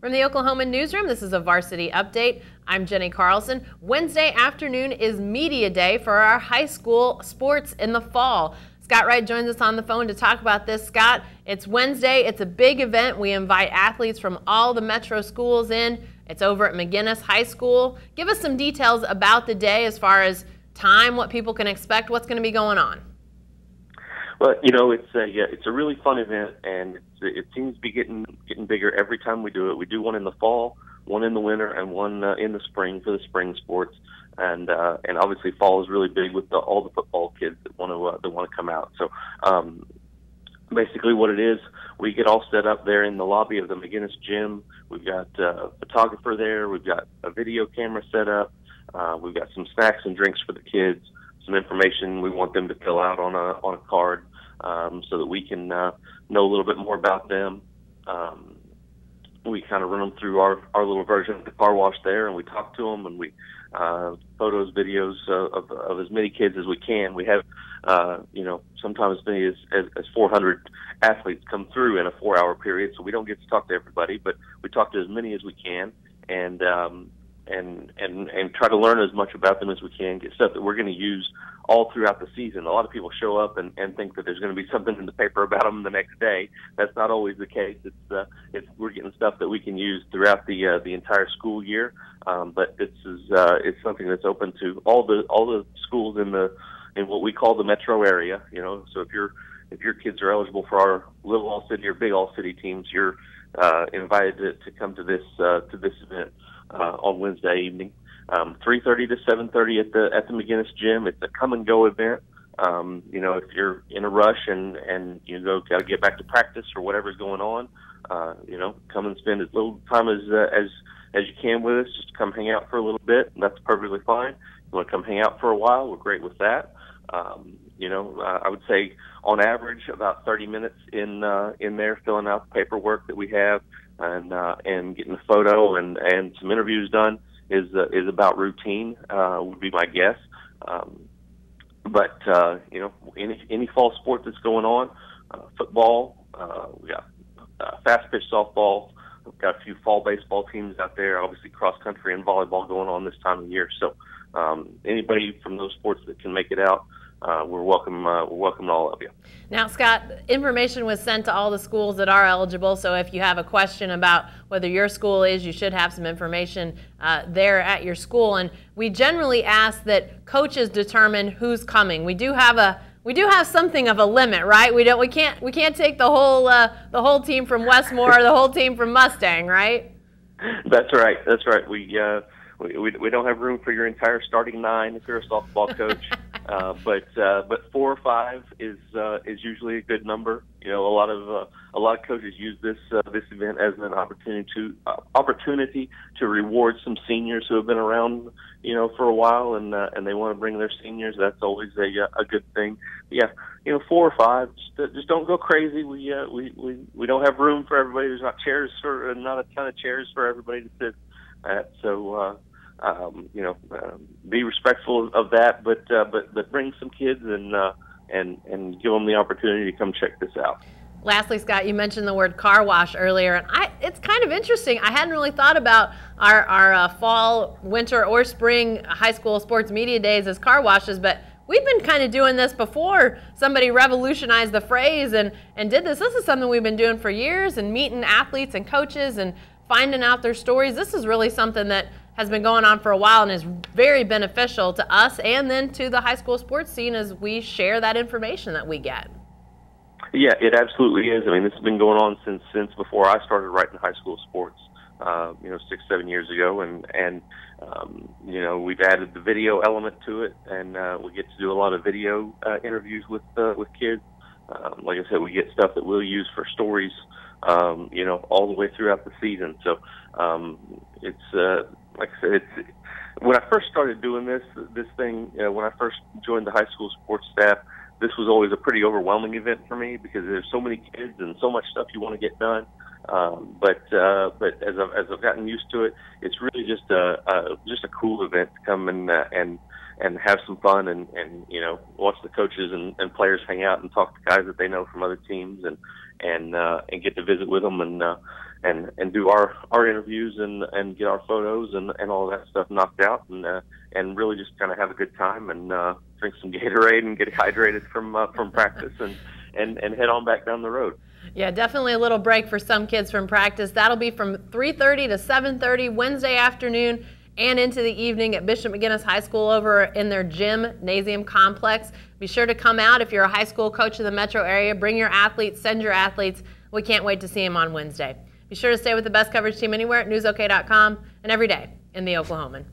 From the Oklahoma newsroom, this is a Varsity Update. I'm Jenni Carlson. Wednesday afternoon is media day for our high school sports in the fall. Scott Wright joins us on the phone to talk about this. Scott, it's Wednesday. It's a big event. We invite athletes from all the metro schools in. It's over at McGinnis High School. Give us some details about the day as far as time, what people can expect, what's going to be going on. Well, you know, it's a really fun event, and it seems to be getting bigger every time we do it. We do one in the fall, one in the winter, and one in the spring for the spring sports. And obviously fall is really big with all the football kids that want to come out. So basically, what it is, we get all set up there in the lobby of the McGinnis gym. We've got a photographer there. We've got a video camera set up. We've got some snacks and drinks for the kids. Some information we want them to fill out on a card, so that we can know a little bit more about them. We kind of run them through our little version of the car wash there, and we talk to them, and we photos, videos of as many kids as we can. We have sometimes as many as 400 athletes come through in a 4-hour period, so we don't get to talk to everybody, but we talk to as many as we can, and try to learn as much about them as we can, get stuff that we're going to use all throughout the season. A lot of people show up and think that there's going to be something in the paper about them the next day. That's not always the case. We're getting stuff that we can use throughout the entire school year. But it's something that's open to all the schools in what we call the metro area. You know, so if your kids are eligible for our little all city or big all city teams, you're invited to come to this event on Wednesday evening, 3:30 to 7:30 at the McGinnis gym. It's a come and go event. If you're in a rush and got to get back to practice or whatever's going on, come and spend as little time as you can with us. Just come hang out for a little bit, and that's perfectly fine. You want to come hang out for a while, we're great with that. I would say on average about 30 minutes in there filling out the paperwork that we have and getting a photo and some interviews done is about routine, would be my guess. But any fall sport that's going on, football, we got fast pitch softball, we've got a few fall baseball teams out there, obviously cross country and volleyball going on this time of year. So anybody from those sports that can make it out, we're welcome all of you. Now, Scott, information was sent to all the schools that are eligible, so if you have a question about whether your school is, you should have some information there at your school. And we generally ask that coaches determine who's coming. We do have something of a limit, right? We can't take the whole team from Westmore or the whole team from Mustang, right? That's right. We don't have room for your entire starting 9 if you're a softball coach. But 4 or 5 is usually a good number. You know, a lot of coaches use this event as an opportunity to reward some seniors who have been around, for a while, and they want to bring their seniors. That's always a good thing. But yeah, 4 or 5. Just don't go crazy. We don't have room for everybody. There's not a ton of chairs for everybody to sit at. So. Be respectful of that, but bring some kids and give them the opportunity to come check this out. Lastly, Scott, you mentioned the word car wash earlier, and it's kind of interesting. I hadn't really thought about our fall, winter, or spring high school sports media days as car washes, but we've been kind of doing this before somebody revolutionized the phrase and did this. This is something we've been doing for years, and meeting athletes and coaches and finding out their stories. This is really something that has been going on for a while and is very beneficial to us and then to the high school sports scene as we share that information that we get. Yeah, it absolutely is. I mean, this has been going on since before I started writing high school sports, 6-7 years ago, and we've added the video element to it, and we get to do a lot of video interviews with kids. Like I said, we get stuff that we'll use for stories, all the way throughout the season. So it's like I said, when I first started doing this thing, when I first joined the high school sports staff, this was always a pretty overwhelming event for me because there's so many kids and so much stuff you want to get done. But as I've gotten used to it, it's really just a cool event to come and and have some fun and watch the coaches and players hang out and talk to guys that they know from other teams and get to visit with them and do our interviews and get our photos and all that stuff knocked out and really just kind of have a good time and drink some Gatorade and get hydrated from practice and head on back down the road. Yeah, definitely a little break for some kids from practice. That'll be from 3:30 to 7:30 Wednesday afternoon and into the evening at Bishop McGuinness High School over in their gymnasium complex. Be sure to come out if you're a high school coach in the metro area. Bring your athletes, send your athletes. We can't wait to see them on Wednesday. Be sure to stay with the best coverage team anywhere at newsok.com and every day in the Oklahoman.